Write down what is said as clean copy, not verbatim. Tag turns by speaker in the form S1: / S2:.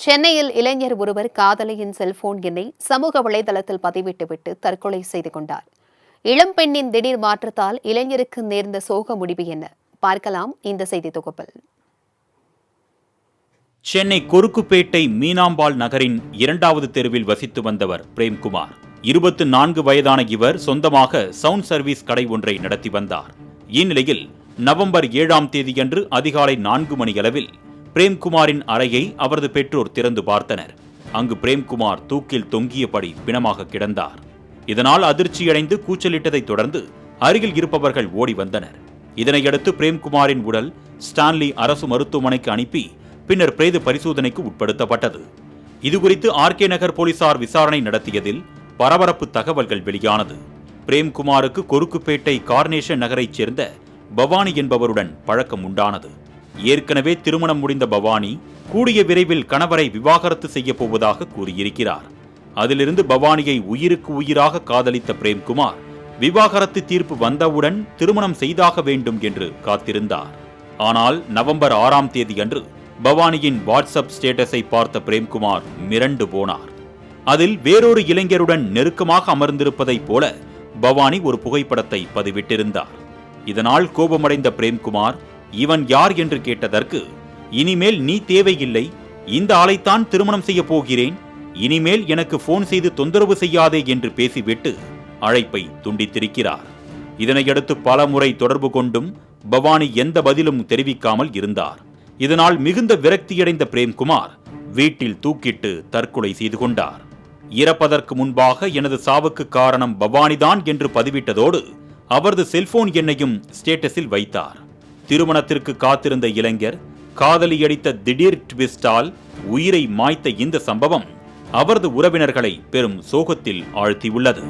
S1: சென்னையில் இளைஞர் ஒருவர் காதலியின் செல்போன் எண்ணை சமூக வலைதளத்தில் பதிவிட்டுவிட்டு தற்கொலை செய்து கொண்டார். இளம்பெண்ணின் திடீர் மாற்றத்தால் இளைஞருக்கு நேர்ந்த சோக முடிவு என்ன? பார்க்கலாம் இந்த செய்தி தொகுப்பில்.
S2: சென்னை கொருக்குப்பேட்டை மீனாம்பாள் நகரின் 2வது தெருவில் வசித்து வந்தவர் பிரேம்குமார். 24 வயதான இவர் சொந்தமாக சவுண்ட் சர்வீஸ் கடை ஒன்றை நடத்தி வந்தார். இந்நிலையில் நவம்பர் 7ஆம் தேதியன்று அதிகாலை 4 மணியளவில் பிரேம்குமாரின் அறையை அவரது பெற்றோர் திறந்து பார்த்தனர். அங்கு பிரேம்குமார் தூக்கில் தொங்கியபடி பிணமாக கிடந்தார். இதனால் அதிர்ச்சியடைந்து கூச்சலிட்டதைத் தொடர்ந்து அருகில் இருப்பவர்கள் ஓடி வந்தனர். இதனையடுத்து பிரேம்குமாரின் உடல் ஸ்டான்லி அரசு மருத்துவமனைக்கு அனுப்பி பின்னர் பிரேத பரிசோதனைக்கு உட்படுத்தப்பட்டது. இதுகுறித்து ஆர்கே நகர் போலீசார் விசாரணை நடத்தியதில் பரபரப்பு தகவல்கள் வெளியானது. பிரேம்குமாருக்கு கொருக்குப்பேட்டை கார்னேஷன் நகரைச் சேர்ந்த பவானி என்பவருடன் பழக்கம் உண்டானது. ஏற்கனவே திருமணம் முடிந்த பவானி கூடிய விரைவில் கணவரை விவாகரத்து செய்ய போவதாக கூறியிருக்கிறார். அதிலிருந்து பவானியை உயிருக்கு உயிராக காதலித்த பிரேம்குமார் விவாகரத்து தீர்ப்பு வந்தவுடன் திருமணம் செய்தாக வேண்டும் என்று காத்திருந்தார். ஆனால் நவம்பர் 6ஆம் தேதியன்று பவானியின் வாட்ஸ்அப் ஸ்டேட்டஸை பார்த்த பிரேம்குமார் மிரண்டு போனார். அதில் வேறொரு இளைஞருடன் நெருக்கமாக அமர்ந்திருப்பதைப் போல பவானி ஒரு புகைப்படத்தை பதிவிட்டிருந்தார். இதனால் கோபமடைந்த பிரேம்குமார் இவன் யார் என்று கேட்டதற்கு, இனிமேல் நீ தேவையில்லை, இந்த ஆளைத்தான் திருமணம் செய்ய போகிறேன், இனிமேல் எனக்கு போன் செய்து தொந்தரவு செய்யாதே என்று பேசிவிட்டு அழைப்பை துண்டித்திருக்கிறார். இதனையடுத்து பல முறை தொடர்பு கொண்டும் பவானி எந்த பதிலும் தெரிவிக்காமல் இருந்தார். இதனால் மிகுந்த விரக்தியடைந்த பிரேம்குமார் வீட்டில் தூக்கிட்டு தற்கொலை செய்து கொண்டார். இறப்பதற்கு முன்பாக எனது சாவுக்கு காரணம் பவானிதான் என்று பதிவிட்டதோடு அவரது செல்போன் எண்ணையும் ஸ்டேட்டஸில் வைத்தார். திருமணத்திற்கு காத்திருந்த இளைஞர் காதலி அடித்த திடீர் ட்விஸ்டால் உயிரை மாய்த்த இந்த சம்பவம் அவரது உறவினர்களை பெரும் சோகத்தில் ஆழ்த்தியுள்ளது.